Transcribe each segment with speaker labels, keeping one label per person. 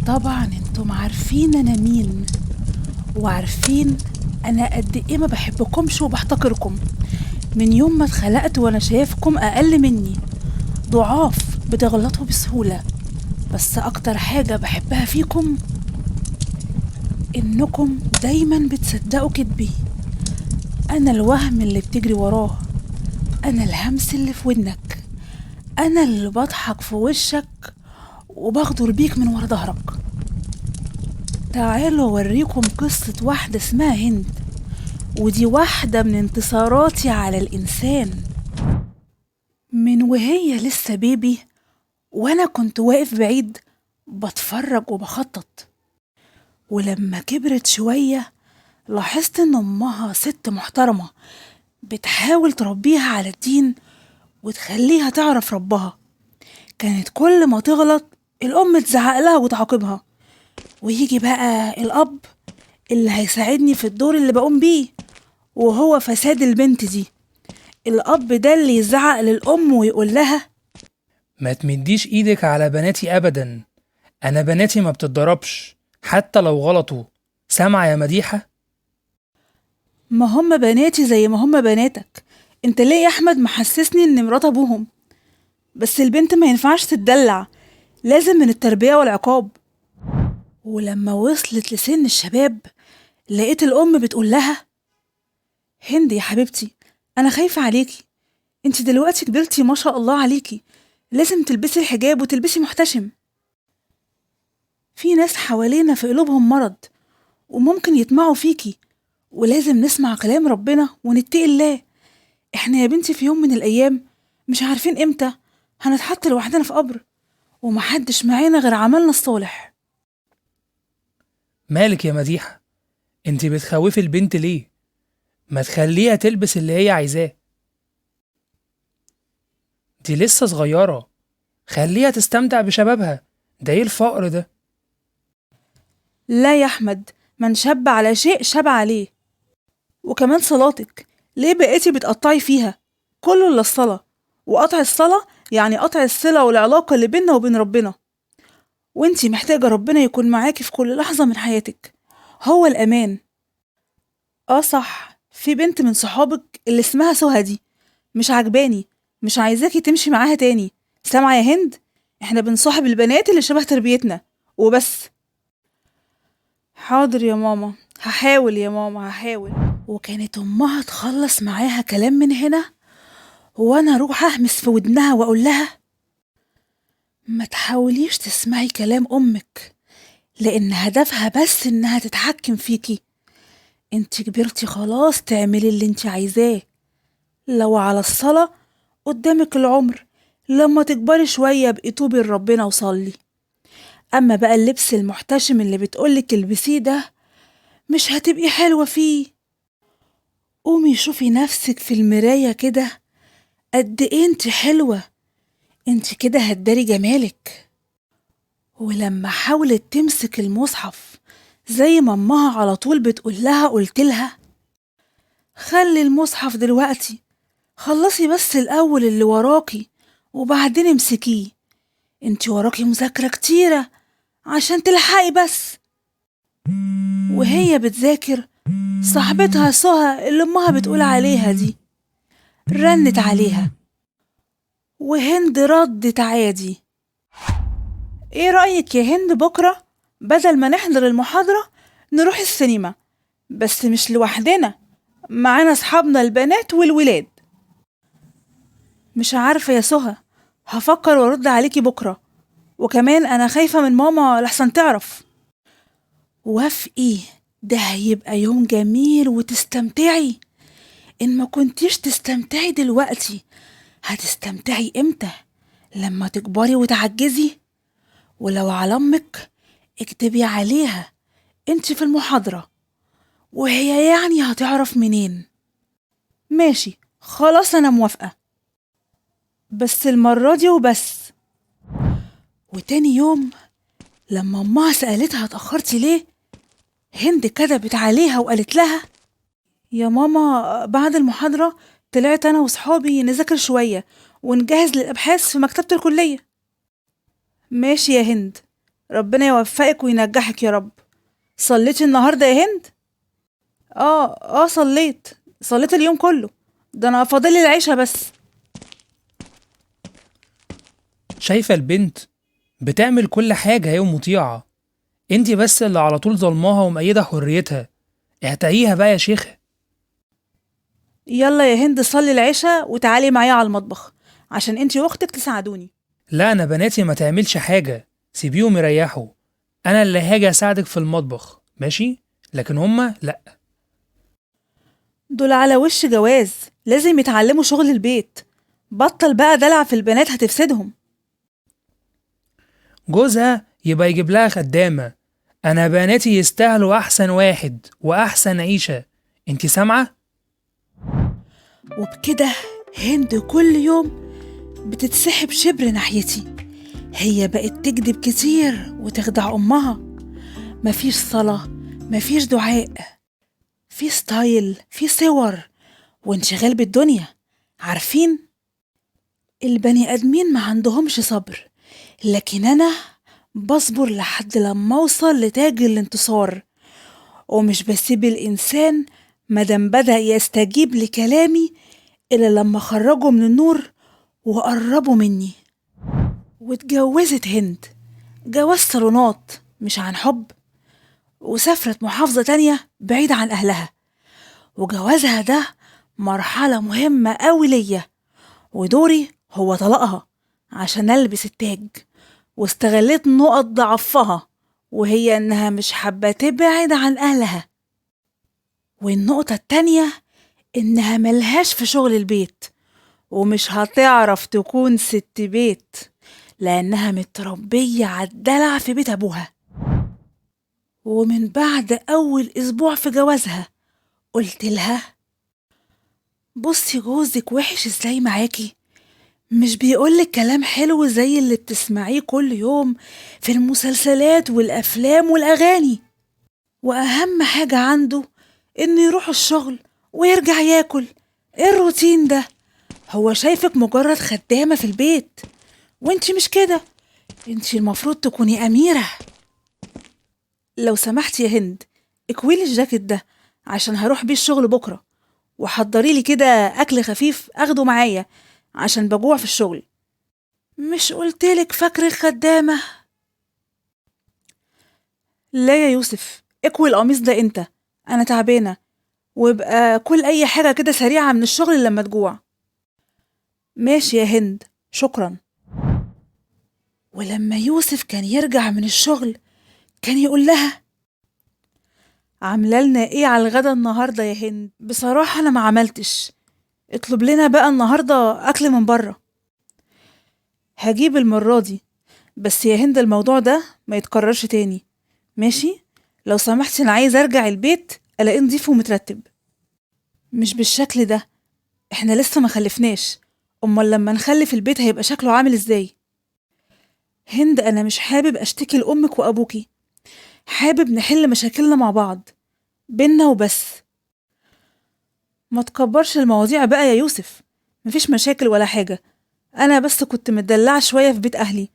Speaker 1: طبعا انتم عارفين انا مين، وعارفين انا قد ايه ما بحبكمش وبحتقركم. من يوم ما اتخلقت وانا شايفكم اقل مني، ضعاف بتغلطوا بسهولة. بس اكتر حاجة بحبها فيكم انكم دايما بتصدقوا كدبي. انا الوهم اللي بتجري وراه، انا الهمس اللي في ودنك، انا اللي بضحك في وشك وبغدر بيك من ورا ظهرك. تعالوا اوريكم قصة واحدة اسمها هند، ودي واحدة من انتصاراتي على الإنسان. من وهي لسه بيبي وأنا كنت واقف بعيد بتفرج وبخطط، ولما كبرت شوية لاحظت إن أمها ست محترمة بتحاول تربيها على الدين وتخليها تعرف ربها. كانت كل ما تغلط الأم تزعق لها وتعاقبها، ويجي بقى الأب اللي هيساعدني في الدور اللي بقوم بيه، وهو فساد البنت دي. الأب ده اللي يزعق للأم ويقول لها:
Speaker 2: ما تمديش ايدك على بناتي ابدا. انا بناتي ما بتتضربش حتى لو غلطوا. سامعة يا مديحة؟
Speaker 1: ما هم بناتي زي ما هم بناتك، انت ليه يا أحمد محسسني إن مرات أبوهم؟ بس البنت ما ينفعش تتدلع، لازم من التربية والعقاب. ولما وصلت لسن الشباب لقيت الأم بتقول لها: هند يا حبيبتي، أنا خايفة عليكي، انت دلوقتي كبرتي ما شاء الله عليكي، لازم تلبسي الحجاب وتلبسي محتشم. في ناس حوالينا في قلوبهم مرض وممكن يطمعوا فيكي، ولازم نسمع كلام ربنا ونتقي الله. احنا يا بنتي في يوم من الأيام مش عارفين امتى هنتحط لوحدنا في قبر، ومحدش معانا غير عملنا الصالح.
Speaker 2: مالك يا مديحة؟ انت بتخوفي البنت ليه؟ ما تخليها تلبس اللي هي عايزاه. دي لسه صغيرة، خليها تستمتع بشبابها. ده ايه الفقر ده؟
Speaker 1: لا يا أحمد، من شب على شيء شب عليه. وكمان صلاتك ليه بقيتي بتقطعي فيها؟ كله إلا الصلاة، وقطع الصلاة يعني قطع الصلة والعلاقة اللي بيننا وبين ربنا. وانتي محتاجة ربنا يكون معاكي في كل لحظة من حياتك، هو الأمان. صح، في بنت من صحابك اللي اسمها سهى دي مش عجباني، مش عايزاكي تمشي معاها تاني. سامعة يا هند؟ احنا بنصاحب البنات اللي شبه تربيتنا وبس. حاضر يا ماما، هحاول يا ماما هحاول. وكانت أمها تخلص معاها كلام من هنا وأنا أروح أهمس في ودنها وأقول لها: ما تحاوليش تسمعي كلام أمك، لأن هدفها بس إنها تتحكم فيكي. انت كبرتي خلاص تعملي اللي انت عايزاه. لو على الصلاة قدامك العمر، لما تكبري شوية ابقي توبي لربنا وصلي. أما بقى اللبس المحتشم اللي بتقولك البسيه ده مش هتبقي حلوة فيه. قومي شوفي نفسك في المراية كده، قد ايه انت حلوة، انت كده هتداري جمالك. ولما حاولت تمسك المصحف زي ما امها على طول بتقول لها، قلت لها: خلي المصحف دلوقتي، خلصي بس الأول اللي وراكي وبعدين امسكيه. انت وراكي مذاكرة كتيرة عشان تلحقي بس. وهي بتذاكر صاحبتها سهى اللي امها بتقول عليها دي رنت عليها، وهند ردت عادي: ايه رأيك يا هند بكرة بدل ما نحضر المحاضرة نروح السينما، بس مش لوحدنا، معانا اصحابنا البنات والولاد. مش عارفة يا سهى، هفكر وارد عليكي بكرة، وكمان انا خايفة من ماما لحسن تعرف. وافقي، ده هيبقى يوم جميل وتستمتعي. ان ما كنتيش تستمتعي دلوقتي هتستمتعي امتى؟ لما تكبري وتعجزي. ولو على امك اكتبي عليها انت في المحاضرة، وهي يعني هتعرف منين؟ ماشي خلاص انا موافقة، بس المرة دي وبس. وتاني يوم لما امها سألتها اتأخرتي ليه، هند كدبت عليها وقالت لها: يا ماما بعد المحاضرة طلعت أنا وصحابي نذاكر شوية ونجهز للأبحاث في مكتبة الكلية. ماشي يا هند، ربنا يوفقك وينجحك يا رب. صليتي النهاردة يا هند؟ صليت اليوم كله، ده انا فاضلي العشاء بس.
Speaker 2: شايفة البنت بتعمل كل حاجة هي ومطيعة، انتي بس اللي على طول ظلماها ومأيدة حريتها. اعتقيها بقى يا شيخة.
Speaker 1: يلا يا هند صلي العشاء وتعالي معايا على المطبخ عشان انتي واختك تساعدوني.
Speaker 2: لا أنا بناتي ما تعملش حاجة، سيبيهم يريحوا. أنا اللي هاجي أساعدك في المطبخ ماشي، لكن هما لأ.
Speaker 1: دول على وش جواز، لازم يتعلموا شغل البيت. بطل بقى دلع في البنات هتفسدهم.
Speaker 2: جوزها يبقى يجيب لها خدامة. أنا بناتي يستاهلوا أحسن واحد وأحسن عيشة، انتي سامعة؟
Speaker 1: وبكده هند كل يوم بتتسحب شبر ناحيتي. هي بقت تكذب كتير وتخدع أمها. مفيش صلاة، مفيش دعاء، في ستايل، في صور وانشغال بالدنيا. عارفين البني آدمين ما عندهمش صبر، لكن أنا بصبر لحد لما أوصل لتاج الانتصار. ومش بسيب الإنسان مادام بدأ يستجيب لكلامي إلا لما أخرجه من النور وقربه مني. واتجوزت هند جواز صالونات مش عن حب، وسافرت محافظة تانية بعيدة عن أهلها. وجوازها ده مرحلة مهمة أوي ليا، ودوري هو طلاقها عشان ألبس التاج. واستغليت نقط ضعفها، وهي إنها مش حابة تبعد عن أهلها. والنقطة التانية إنها ملهاش في شغل البيت، ومش هتعرف تكون ست بيت لأنها متربية عالدلع في بيت أبوها. ومن بعد أول أسبوع في جوازها قلت لها بصي جوزك وحش ازاي معاكي، مش بيقولك كلام حلو زي اللي بتسمعيه كل يوم في المسلسلات والأفلام والأغاني، وأهم حاجة عنده إنه يروح الشغل ويرجع ياكل. ايه الروتين ده؟ هو شايفك مجرد خدامة في البيت، وانتي مش كده، انتي المفروض تكوني أميرة. لو سمحتي يا هند اكويلي الجاكيت ده عشان هروح بيه الشغل بكرة، وحضريلي كده أكل خفيف أخده معايا عشان بجوع في الشغل. مش قلتلك فاكرك خدامة؟ لا يا يوسف، اكوي القميص ده انت، أنا تعبانة، وابقى كل أي حاجة كده سريعة من الشغل لما تجوع. ماشي يا هند، شكرا. ولما يوسف كان يرجع من الشغل كان يقول لها عامله لنا ايه على الغدا النهارده يا هند؟ بصراحه انا ما عملتش، اطلب لنا بقى النهارده اكل من بره. هجيب المره دي، بس يا هند الموضوع ده ما يتكررش تاني، ماشي؟ لو سمحتي انا عايز ارجع البيت الاقيه نضيف ومترتب. مش بالشكل ده، احنا لسه ما خلفناش، امال لما نخلف البيت هيبقى شكله عامل ازاي؟ هند انا مش حابب اشتكي لامك وابوكي، حابب نحل مشاكلنا مع بعض بينا وبس. ما تكبرش المواضيع بقى يا يوسف، مفيش مشاكل ولا حاجة، أنا بس كنت متدلعة شوية في بيت أهلي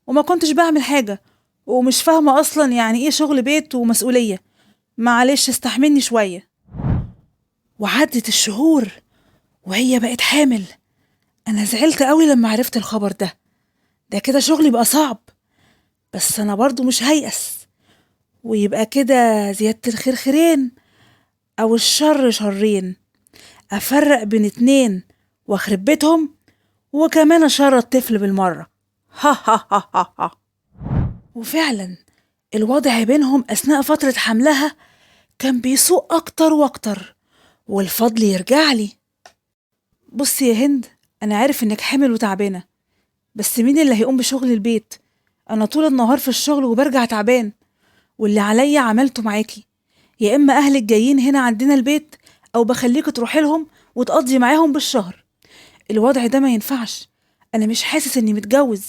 Speaker 1: وما كنتش بعمل حاجة، ومش فاهمة أصلا يعني إيه شغل بيت ومسؤولية. معلش استحملني شوية. وعدت الشهور وهي بقت حامل. أنا زعلت قوي لما عرفت الخبر ده كده شغلي بقى صعب، بس أنا برضو مش هيأس، ويبقى كده زيادة الخير خيرين أو الشر شرين، أفرق بين اتنين واخرب بيتهم، وكمان أشر الطفل بالمرة. ها ها ها ها ها. وفعلا الوضع بينهم أثناء فترة حملها كان بيسوء أكتر وأكتر، والفضل يرجع لي. بصي يا هند، أنا عارف إنك حامل وتعبانة، بس مين اللي هيقوم بشغل البيت؟ أنا طول النهار في الشغل وبرجع تعبان، واللي عليا عملته معاكي. يا إما أهلك جايين هنا عندنا البيت، أو بخليك تروحي لهم وتقضي معاهم بالشهر. الوضع ده ما ينفعش، أنا مش حاسس إني متجوز.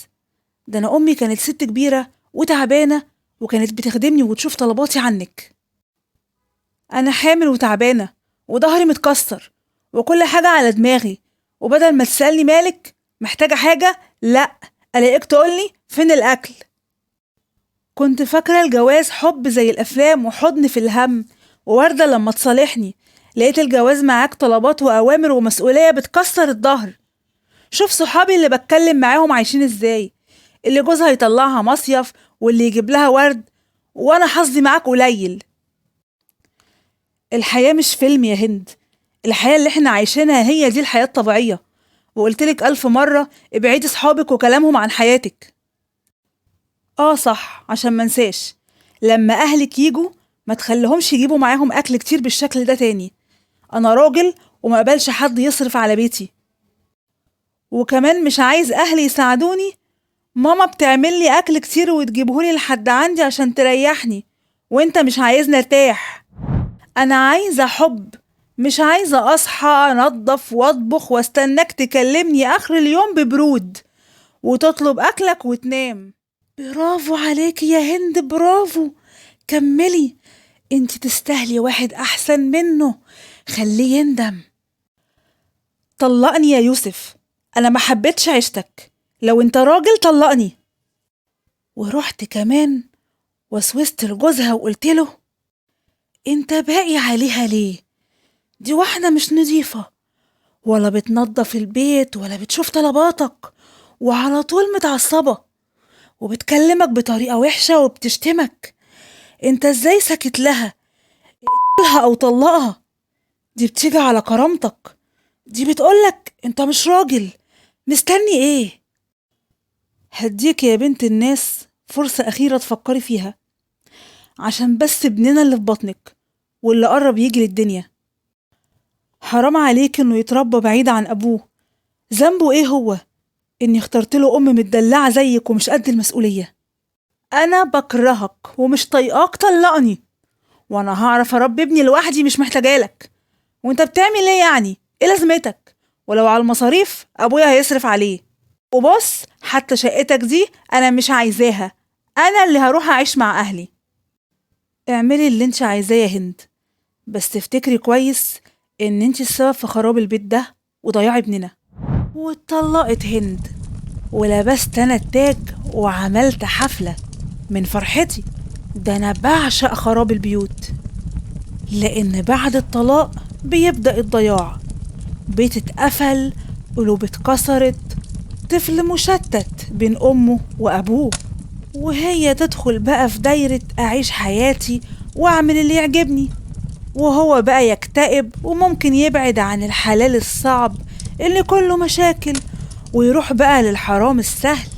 Speaker 1: ده أنا أمي كانت ست كبيرة وتعبانة، وكانت بتخدمني وتشوف طلباتي عنك. أنا حامل وتعبانة وظهري متكسر وكل حاجة على دماغي، وبدل ما تسألني مالك محتاجة حاجة، لأ، ألاقيك تقولي فين الأكل. كنت فاكرة الجواز حب زي الأفلام وحضن في الهم، ووردة لما تصالحني لقيت الجواز معاك طلبات وأوامر ومسؤولية بتكسر الظهر. شوف صحابي اللي بتكلم معاهم عايشين ازاي، اللي جوزها يطلعها مصيف واللي يجيب لها ورد، وأنا حظي معاك قليل. الحياة مش فيلم يا هند، الحياة اللي احنا عايشينها هي دي الحياة الطبيعية. وقلتلك 1000 مرة ابعدي صحابك وكلامهم عن حياتك. صح، عشان منساش، لما أهلك يجوا ما تخليهمش يجيبوا معاهم أكل كتير بالشكل ده تاني. أنا راجل وما قبلش حد يصرف على بيتي، وكمان مش عايز أهلي يساعدوني. ماما بتعمل لي أكل كتير وتجيبهولي لحد عندي عشان تريحني، وانت مش عايزني ارتاح. أنا عايزة حب، مش عايزة أصحى أنضف وأطبخ واستناك تكلمني آخر اليوم ببرود وتطلب أكلك وتنام. برافو عليكي يا هند، برافو، كملي، انت تستاهلي واحد أحسن منه، خليه يندم. طلقني يا يوسف، أنا ما حبيتش عيشتك، لو انت راجل طلقني. ورحت كمان وسوست لجوزها وقلت له انت باقي عليها ليه؟ دي واحدة مش نظيفة، ولا بتنظف البيت ولا بتشوف طلباتك، وعلى طول متعصبة وبتكلمك بطريقة وحشة وبتشتمك. انت ازاي ساكت لها؟ اقتلها او طلقها، دي بتيجي على كرامتك، دي بتقولك انت مش راجل، مستني ايه؟ هديك يا بنت الناس فرصة أخيرة تفكري فيها، عشان بس ابننا اللي في بطنك واللي قرب يجي للدنيا. حرام عليك انه يتربى بعيد عن ابوه، ذنبه ايه هو اني اخترت له ام متدلعة زيك ومش قد المسؤولية؟ انا بكرهك ومش طايقاك، طلقني وانا هعرف اربي ابني لوحدي، مش محتاجالك. وانت بتعمل ايه يعني؟ ايه لازمتك؟ ولو على المصاريف ابويا هيصرف عليه. وبص، حتى شقتك دي انا مش عايزاها، انا اللي هروح اعيش مع اهلي. اعملي اللي انت عايزاه يا هند، بس تفتكري كويس ان انت السبب في خراب البيت ده وضياع ابننا. واتطلقت هند، ولبست انا التاج وعملت حفلة من فرحتي. ده انا بعشق خراب البيوت، لان بعد الطلاق بيبدأ الضياع، بيت اتقفل، قلوب اتكسرت، طفل مشتت بين امه وابوه، وهي تدخل بقى في دايرة اعيش حياتي واعمل اللي يعجبني، وهو بقى يكتئب وممكن يبعد عن الحلال الصعب اللي كله مشاكل ويروح بقى للحرام السهل.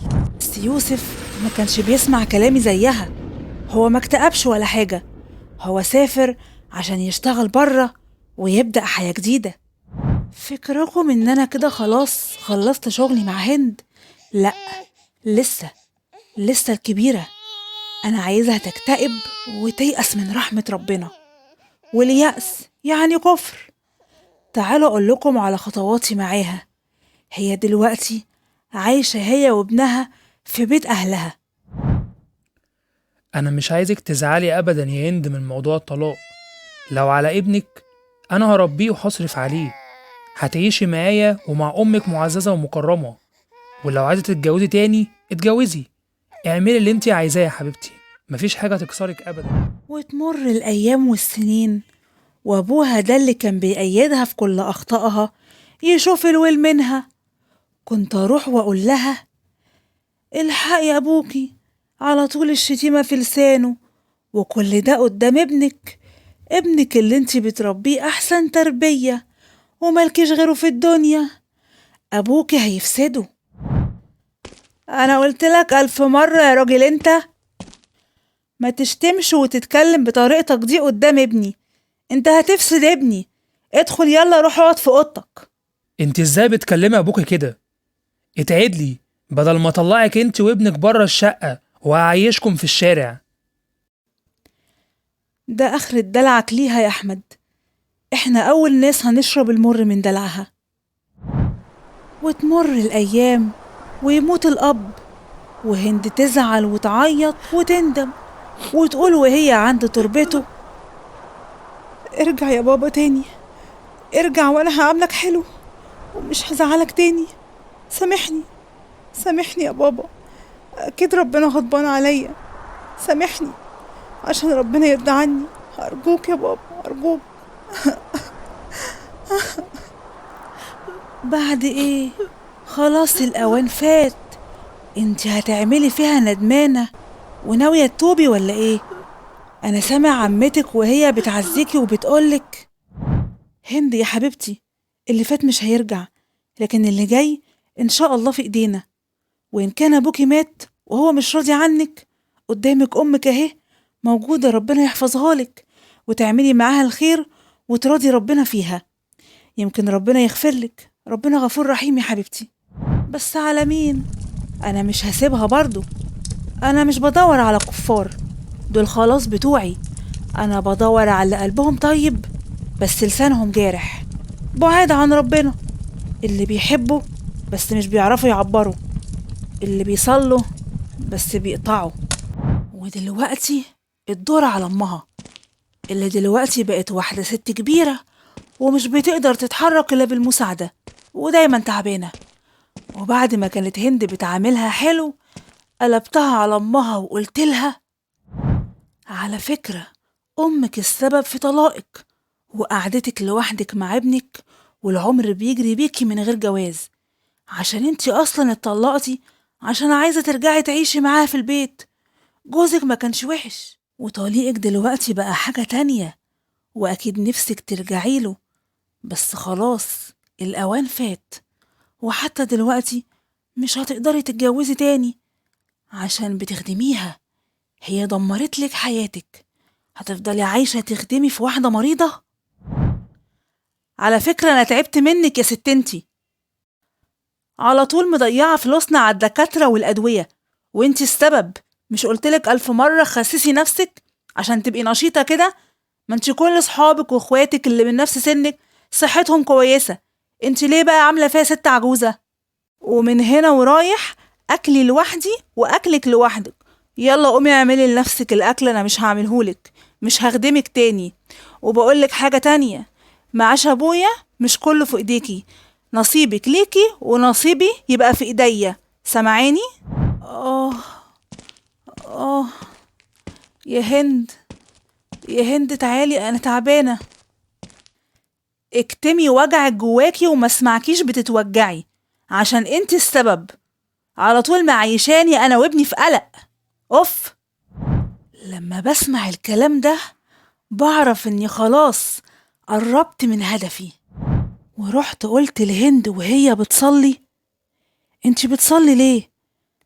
Speaker 1: بس يوسف ما كانش بيسمع كلامي زيها، هو ما اكتئبش ولا حاجة، هو سافر عشان يشتغل برا ويبدأ حياة جديدة. فكركم ان انا كده خلاص خلصت شغلي مع هند؟ لا، لسه الكبيرة، انا عايزها تكتئب وتيأس من رحمة ربنا، واليأس يعني كفر. تعالوا اقول لكم على خطواتي معاها. هي دلوقتي عايشة هي وابنها في بيت اهلها.
Speaker 2: أنا مش عايزك تزعلي أبدا يا هند من موضوع الطلاق. لو على ابنك أنا هربيه وهصرف عليه، هتعيشي معايا ومع أمك معززة ومكرمة، ولو عايزة تتجوزي تاني اتجوزي، اعملي اللي انتي عايزاه يا حبيبتي، مفيش حاجة تكسرك أبدا.
Speaker 1: وتمر الايام والسنين، وابوها ده اللي كان بيأيدها في كل اخطائها يشوف الويل منها. كنت اروح واقول لها الحق يا ابوكي، على طول الشتيمة في لسانه، وكل ده قدام ابنك اللي انتي بتربيه احسن تربية وملكيش غيره في الدنيا، ابوكي هيفسده. انا قلتلك 1000 مرة يا راجل انت، ما تشتمش وتتكلم بطريقتك دي قدام ابني، انت هتفسد ابني. ادخل يلا، روح اقعد في اوضتك.
Speaker 2: انتي ازاي بتكلمي أبوكي كده؟ اتعدلي بدل ما اطلعك انتي وابنك بره الشقة وهعيشكم في الشارع.
Speaker 1: ده اخرة دلعك ليها يا احمد، احنا اول ناس هنشرب المر من دلعها. وتمر الايام ويموت الاب، وهند تزعل وتعيط وتندم وتقول وهي عند تربته ارجع يا بابا تاني، ارجع وانا هعاملك حلو ومش هزعلك تاني. سامحني يا بابا، اكيد ربنا غضبان عليا، سامحني عشان ربنا يرضى عني، أرجوك يا بابا أرجوك. بعد إيه؟ خلاص الأوان فات. انت هتعملي فيها ندمانة وناوية تتوبي ولا إيه؟ أنا سامع عمتك وهي بتعزيكي وبتقولك هند يا حبيبتي، اللي فات مش هيرجع، لكن اللي جاي إن شاء الله في إيدينا. وإن كان أبوكي مات وهو مش راضي عنك، قدامك أمك أهي موجودة، ربنا يحفظها لك وتعملي معاها الخير وتراضي ربنا فيها، يمكن ربنا يغفرلك. ربنا غفور رحيم يا حبيبتي. بس على مين؟ أنا مش هسيبها برضو. أنا مش بدور على كفار، دول خلاص بتوعي. أنا بدور على قلبهم طيب بس لسانهم جارح، بعاد عن ربنا، اللي بيحبوا بس مش بيعرفوا يعبروا، اللي بيصلوا بس بيقطعوا. ودلوقتي الدور على أمها، اللي دلوقتي بقت واحدة ست كبيرة ومش بتقدر تتحرك إلا بالمساعدة ودايما تعبانة. وبعد ما كانت هند بتعاملها حلو، قلبتها على أمها وقلت لها على فكرة أمك السبب في طلاقك وقعدتك لوحدك مع ابنك، والعمر بيجري بيكي من غير جواز، عشان انتي أصلا اتطلقتي عشان عايزة ترجعي تعيشي معاها في البيت. جوزك ما كانش وحش، وطليقك دلوقتي بقى حاجة تانية، وأكيد نفسك ترجعي له، بس خلاص الأوان فات. وحتى دلوقتي مش هتقدري تتجوزي تاني عشان بتخدميها، هي دمرت لك حياتك، هتفضلي عايشة تخدمي في واحدة مريضة؟ على فكرة أنا تعبت منك يا ست انتي، على طول مضيعة فلوسنا على الدكاترة والأدوية، وانتي السبب. مش قلتلك 1000 مرة خسسي نفسك عشان تبقي نشيطة كده؟ ما انتي كل صحابك واخواتك اللي من نفس سنك صحتهم كويسة، انتي ليه بقى عاملة فيها ست عجوزة؟ ومن هنا ورايح أكلي لوحدي وأكلك لوحدك. يلا قومي اعملي لنفسك الأكل، أنا مش هعملهولك، مش هخدمك تاني. وبقولك حاجة تانية، معاش أبويا مش كله في إيديكي، نصيبك ليكي ونصيبي يبقى في إيديا، سمعاني؟ آه آه يا هند، يا هند تعالي أنا تعبانة. اكتمي وجعك جواكي وما اسمعكيش بتتوجعي، عشان انت السبب، على طول معيشاني أنا وابني في قلق. أوف. لما بسمع الكلام ده بعرف إني خلاص قربت من هدفي، ورحت قلت لهند وهي بتصلي انتي بتصلي ليه؟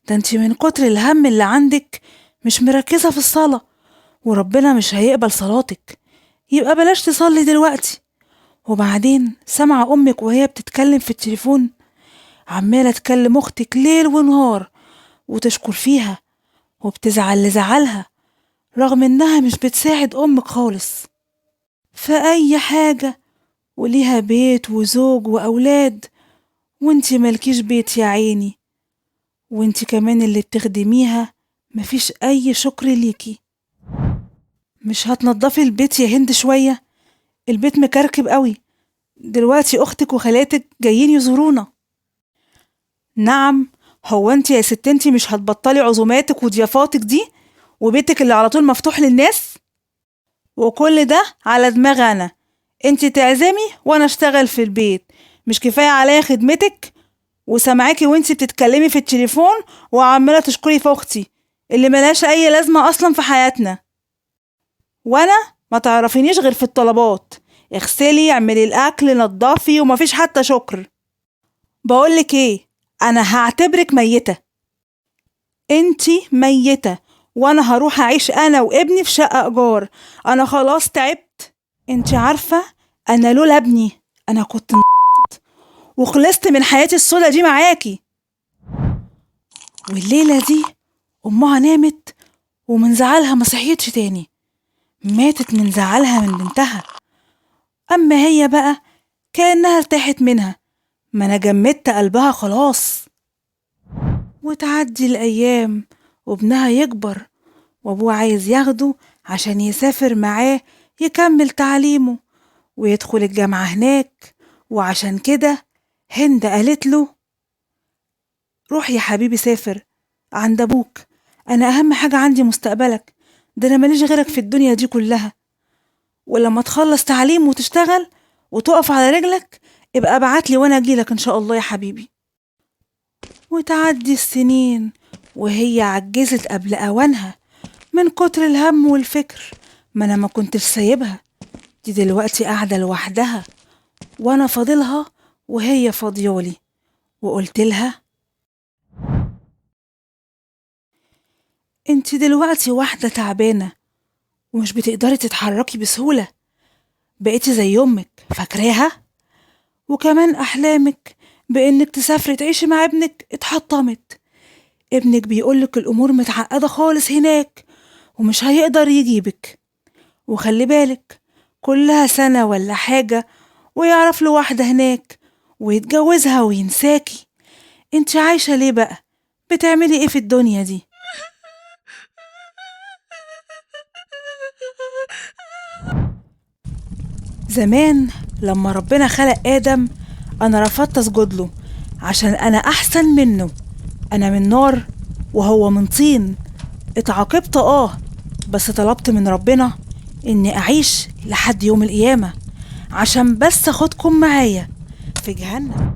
Speaker 1: ده انتي من كتر الهم اللي عندك مش مركزة في الصلاة، وربنا مش هيقبل صلاتك، يبقى بلاش تصلي دلوقتي. وبعدين سمع أمك وهي بتتكلم في التليفون، عمالة تكلم أختك ليل ونهار وتشكر فيها وبتزعل لزعلها، رغم إنها مش بتساعد أمك خالص في أي حاجة، وليها بيت وزوج وأولاد، وانتي ملكيش بيت يا عيني، وانتي كمان اللي بتخدميها مفيش أي شكر ليكي. مش هتنضفي البيت يا هند شوية؟ البيت مكركب قوي، دلوقتي أختك وخالاتك جايين يزورونا. نعم، هو انتي يا ست انتي مش هتبطلي عزوماتك وضيافاتك دي وبيتك اللي على طول مفتوح للناس؟ وكل ده على دماغ أنا، انتي تعزمي وأنا أشتغل في البيت، مش كفاية عليا خدمتك؟ وسامعاكي وانتي بتتكلمي في التليفون وعمالة تشكري في أختي اللي ملهاش أي لازمة أصلا في حياتنا، وأنا ما تعرفينيش غير في الطلبات، اغسلي اعملي الأكل نضفي ومفيش حتى شكر. بقولك ايه، أنا هعتبرك ميتة، انتي ميتة، وأنا هروح أعيش أنا وابني في شقة إيجار، أنا خلاص تعبت. انتي عارفة أنا لولا ابني أنا كنت وخلصت من حياتي السودا دي معاكي. والليلة دي أمها نامت ومن زعلها ما صحيتش تاني، ماتت من زعلها من بنتها. أما هي بقى كأنها ارتاحت منها، ما أنا جمدت قلبها خلاص. وتعدي الأيام وابنها يكبر، وأبوه عايز ياخده عشان يسافر معاه يكمل تعليمه ويدخل الجامعة هناك، وعشان كده هند قالت له روح يا حبيبي سافر عند أبوك أنا أهم حاجة عندي مستقبلك، ده أنا ماليش غيرك في الدنيا دي كلها. ولما تخلص تعليم وتشتغل وتقف على رجلك ابقى ابعتلي وأنا أجيلك إن شاء الله يا حبيبي. وتعدي السنين وهي عجزت قبل أوانها من كتر الهم والفكر. ما أنا ما كنتش سايبها، دي دلوقتي قاعدة لوحدها وأنا فاضلها وهي فاضيالي. وقلت لها انت دلوقتي واحدة تعبانة ومش بتقدري تتحركي بسهولة، بقيتي زي أمك فاكراها؟ وكمان أحلامك بإنك تسافري تعيشي مع ابنك اتحطمت. ابنك بيقولك الأمور متعقدة خالص هناك ومش هيقدر يجيبك. وخلي بالك كلها سنة ولا حاجة ويعرف له واحدة هناك ويتجوزها وينساكي. انت عايشة ليه بقى؟ بتعملي ايه في الدنيا دي؟ زمان لما ربنا خلق آدم أنا رفضت أسجد له عشان أنا أحسن منه. أنا من نار وهو من طين. اتعاقبت بس طلبت من ربنا إني أعيش لحد يوم القيامة عشان بس أخدكم معايا في جهنم.